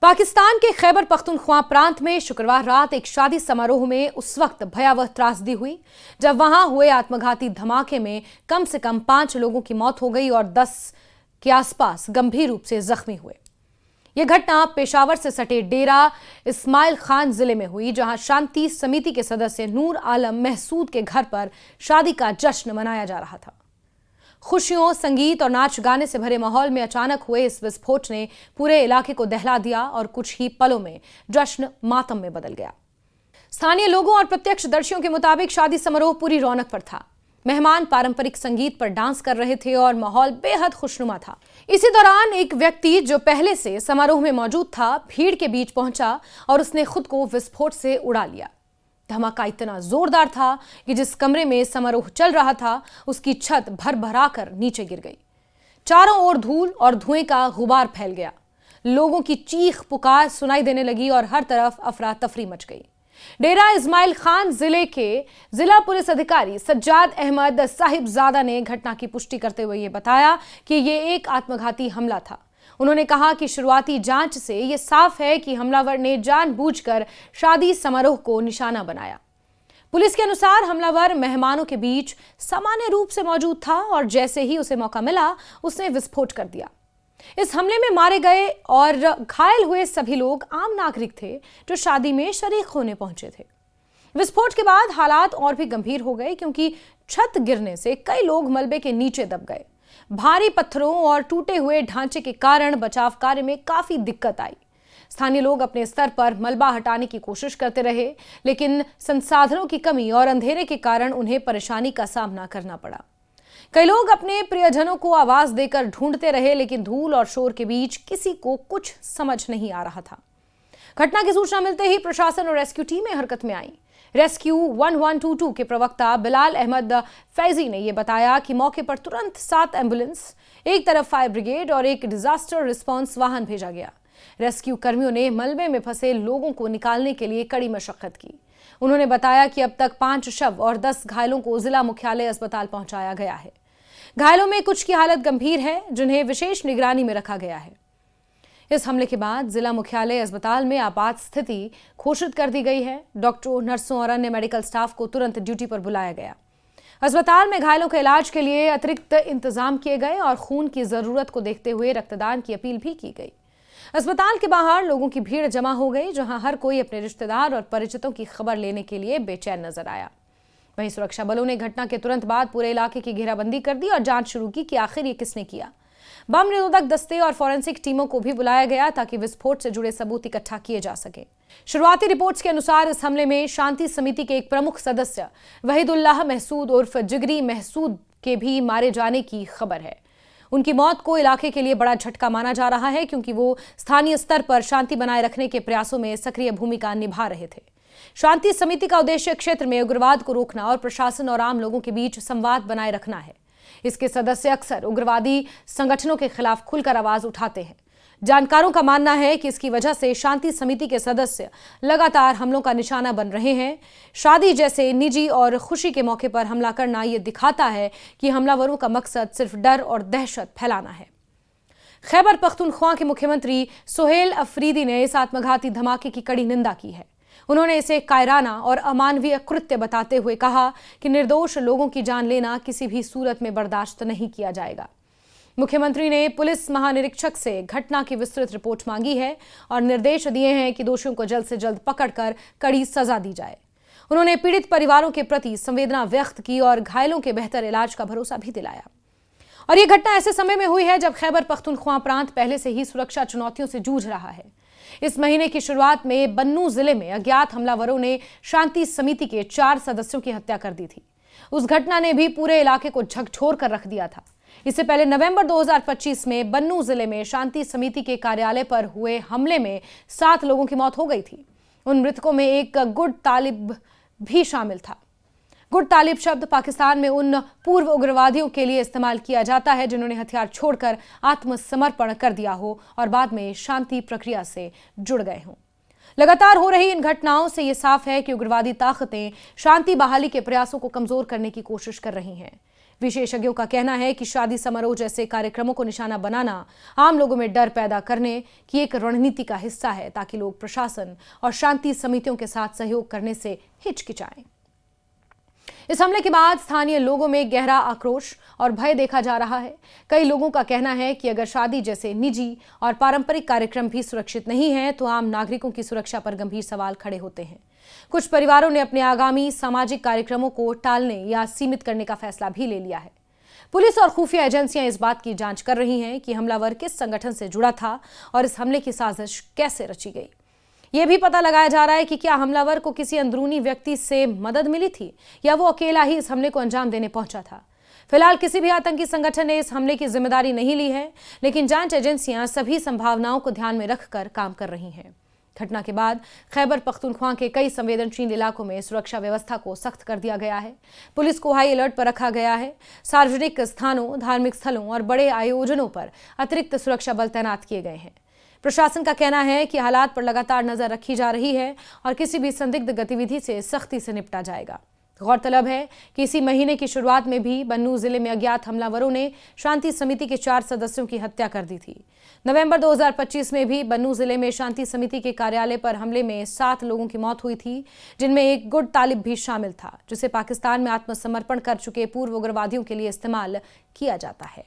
पाकिस्तान के खैबर पख्तूनख्वा प्रांत में शुक्रवार रात एक शादी समारोह में उस वक्त भयावह त्रासदी हुई जब वहां हुए आत्मघाती धमाके में कम से कम 5 लोगों की मौत हो गई और 10 के आसपास गंभीर रूप से जख्मी हुए। यह घटना पेशावर से सटे डेरा इस्माइल खान जिले में हुई, जहां शांति समिति के सदस्य नूर आलम महसूद के घर पर शादी का जश्न मनाया जा रहा था। खुशियों, संगीत और नाच गाने से भरे माहौल में अचानक हुए इस विस्फोट ने पूरे इलाके को दहला दिया और कुछ ही पलों में जश्न मातम में बदल गया। स्थानीय लोगों और प्रत्यक्षदर्शियों के मुताबिक शादी समारोह पूरी रौनक पर था। मेहमान पारंपरिक संगीत पर डांस कर रहे थे और माहौल बेहद खुशनुमा था। इसी दौरान एक व्यक्ति जो पहले से समारोह में मौजूद था, भीड़ के बीच पहुंचा और उसने खुद को विस्फोट से उड़ा लिया। धमाका इतना जोरदार था कि जिस कमरे में समारोह चल रहा था उसकी छत भर-भरा कर नीचे गिर गई। चारों ओर धूल और धुएं का गुबार फैल गया। लोगों की चीख पुकार सुनाई देने लगी और हर तरफ अफरा तफरी मच गई। डेरा इस्माइल खान जिले के जिला पुलिस अधिकारी सज्जाद अहमद साहिबजादा ने घटना की पुष्टि करते हुए ये बताया कि ये एक आत्मघाती हमला था। उन्होंने कहा कि शुरुआती जांच से यह साफ है कि हमलावर ने जानबूझकर शादी समारोह को निशाना बनाया। पुलिस के अनुसार हमलावर मेहमानों के बीच सामान्य रूप से मौजूद था और जैसे ही उसे मौका मिला उसने विस्फोट कर दिया। इस हमले में मारे गए और घायल हुए सभी लोग आम नागरिक थे जो शादी में शरीक होने पहुंचे थे। विस्फोट के बाद हालात और भी गंभीर हो गए क्योंकि छत गिरने से कई लोग मलबे के नीचे दब गए। भारी पत्थरों और टूटे हुए ढांचे के कारण बचाव कार्य में काफी दिक्कत आई। स्थानीय लोग अपने स्तर पर मलबा हटाने की कोशिश करते रहे, लेकिन संसाधनों की कमी और अंधेरे के कारण उन्हें परेशानी का सामना करना पड़ा। कई लोग अपने प्रियजनों को आवाज देकर ढूंढते रहे, लेकिन धूल और शोर के बीच किसी को कुछ समझ नहीं आ रहा था। घटना की सूचना मिलते ही प्रशासन और रेस्क्यू टीमें हरकत में आई। रेस्क्यू 1122 के प्रवक्ता बिलाल अहमद फैजी ने यह बताया कि मौके पर तुरंत 7 एम्बुलेंस, एक तरफ फायर ब्रिगेड और एक डिजास्टर रिस्पांस वाहन भेजा गया। रेस्क्यू कर्मियों ने मलबे में फंसे लोगों को निकालने के लिए कड़ी मशक्कत की। उन्होंने बताया कि अब तक 5 शव और 10 घायलों को जिला मुख्यालय अस्पताल पहुंचाया गया है। घायलों में कुछ की हालत गंभीर है, जिन्हें विशेष निगरानी में रखा गया है। इस हमले के बाद जिला मुख्यालय अस्पताल में आपात स्थिति घोषित कर दी गई है। डॉक्टरों, नर्सों और अन्य मेडिकल स्टाफ को तुरंत ड्यूटी पर बुलाया गया। अस्पताल में घायलों के इलाज के लिए अतिरिक्त इंतजाम किए गए और खून की जरूरत को देखते हुए रक्तदान की अपील भी की गई। अस्पताल के बाहर लोगों की भीड़ जमा हो गई, जहां हर कोई अपने रिश्तेदार और परिचितों की खबर लेने के लिए बेचैन नजर आया। वहीं सुरक्षा बलों ने घटना के तुरंत बाद पूरे इलाके की घेराबंदी कर दी और जांच शुरू की कि आखिर ये किसने किया। बम निरोधक दस्ते और फॉरेंसिक टीमों को भी बुलाया गया ताकि विस्फोट से जुड़े सबूत इकट्ठा किए जा सके। शुरुआती रिपोर्ट्स के अनुसार इस हमले में शांति समिति के एक प्रमुख सदस्य वहीदुल्लाह महसूद उर्फ जिगरी महसूद के भी मारे जाने की खबर है। उनकी मौत को इलाके के लिए बड़ा झटका माना जा रहा है, क्योंकि वो स्थानीय स्तर पर शांति बनाए रखने के प्रयासों में सक्रिय भूमिका निभा रहे थे। शांति समिति का उद्देश्य क्षेत्र में उग्रवाद को रोकना और प्रशासन और आम लोगों के बीच संवाद बनाए रखना है। इसके सदस्य अक्सर उग्रवादी संगठनों के खिलाफ खुलकर आवाज उठाते हैं। जानकारों का मानना है कि इसकी वजह से शांति समिति के सदस्य लगातार हमलों का निशाना बन रहे हैं। शादी जैसे निजी और खुशी के मौके पर हमला करना यह दिखाता है कि हमलावरों का मकसद सिर्फ डर और दहशत फैलाना है। खैबर पख्तूनख्वा के मुख्यमंत्री सुहेल अफरीदी ने इस आत्मघाती धमाके की कड़ी निंदा की है। उन्होंने इसे कायराना और अमानवीय कृत्य बताते हुए कहा कि निर्दोष लोगों की जान लेना किसी भी सूरत में बर्दाश्त नहीं किया जाएगा। मुख्यमंत्री ने पुलिस महानिरीक्षक से घटना की विस्तृत रिपोर्ट मांगी है और निर्देश दिए हैं कि दोषियों को जल्द से जल्द पकड़कर कड़ी सजा दी जाए। उन्होंने पीड़ित परिवारों के प्रति संवेदना व्यक्त की और घायलों के बेहतर इलाज का भरोसा भी दिलाया। और ये घटना ऐसे समय में हुई है जब खैबर पख्तूनख्वा प्रांत पहले से ही सुरक्षा चुनौतियों से जूझ रहा है। इस महीने की शुरुआत में बन्नू जिले में अज्ञात हमलावरों ने शांति समिति के 4 सदस्यों की हत्या कर दी थी। उस घटना ने भी पूरे इलाके को झकझोर कर रख दिया था। इससे पहले नवंबर 2025 में बन्नू जिले में शांति समिति के कार्यालय पर हुए हमले में 7 लोगों की मौत हो गई थी। उन मृतकों में एक गुड तालिब भी शामिल था। गुड तालिब शब्द पाकिस्तान में उन पूर्व उग्रवादियों के लिए इस्तेमाल किया जाता है जिन्होंने हथियार छोड़कर आत्मसमर्पण कर दिया हो और बाद में शांति प्रक्रिया से जुड़ गए हों। लगातार हो रही इन घटनाओं से यह साफ है कि उग्रवादी ताकतें शांति बहाली के प्रयासों को कमजोर करने की कोशिश कर रही हैं। विशेषज्ञों का कहना है कि शादी समारोह जैसे कार्यक्रमों को निशाना बनाना आम लोगों में डर पैदा करने की एक रणनीति का हिस्सा है, ताकि लोग प्रशासन और शांति समितियों के साथ सहयोग करने से हिचकिचाएं। इस हमले के बाद स्थानीय लोगों में गहरा आक्रोश और भय देखा जा रहा है। कई लोगों का कहना है कि अगर शादी जैसे निजी और पारंपरिक कार्यक्रम भी सुरक्षित नहीं है तो आम नागरिकों की सुरक्षा पर गंभीर सवाल खड़े होते हैं। कुछ परिवारों ने अपने आगामी सामाजिक कार्यक्रमों को टालने या सीमित करने का फैसला भी ले लिया है। पुलिस और खुफिया एजेंसियां इस बात की जांच कर रही हैं कि हमलावर किस संगठन से जुड़ा था और इस हमले की साजिश कैसे रची गई। यह भी पता लगाया जा रहा है कि क्या हमलावर को किसी अंदरूनी व्यक्ति से मदद मिली थी या वो अकेला ही इस हमले को अंजाम देने पहुंचा था। फिलहाल किसी भी आतंकी संगठन ने इस हमले की जिम्मेदारी नहीं ली है, लेकिन जांच एजेंसियां सभी संभावनाओं को ध्यान में रखकर काम कर रही हैं। घटना के बाद खैबर पख्तूनख्वा के कई संवेदनशील इलाकों में सुरक्षा व्यवस्था को सख्त कर दिया गया है। पुलिस को हाई अलर्ट पर रखा गया है। सार्वजनिक स्थानों, धार्मिक स्थलों और बड़े आयोजनों पर अतिरिक्त सुरक्षा बल तैनात किए गए हैं। प्रशासन का कहना है कि हालात पर लगातार नजर रखी जा रही है और किसी भी संदिग्ध गतिविधि से सख्ती से निपटा जाएगा। गौरतलब है कि इसी महीने की शुरुआत में भी बन्नू जिले में अज्ञात हमलावरों ने शांति समिति के 4 सदस्यों की हत्या कर दी थी। नवंबर 2025 में भी बन्नू जिले में शांति समिति के कार्यालय पर हमले में 7 लोगों की मौत हुई थी, जिनमें एक गुट तालिब भी शामिल था, जिसे पाकिस्तान में आत्मसमर्पण कर चुके पूर्व उग्रवादियों के लिए इस्तेमाल किया जाता है।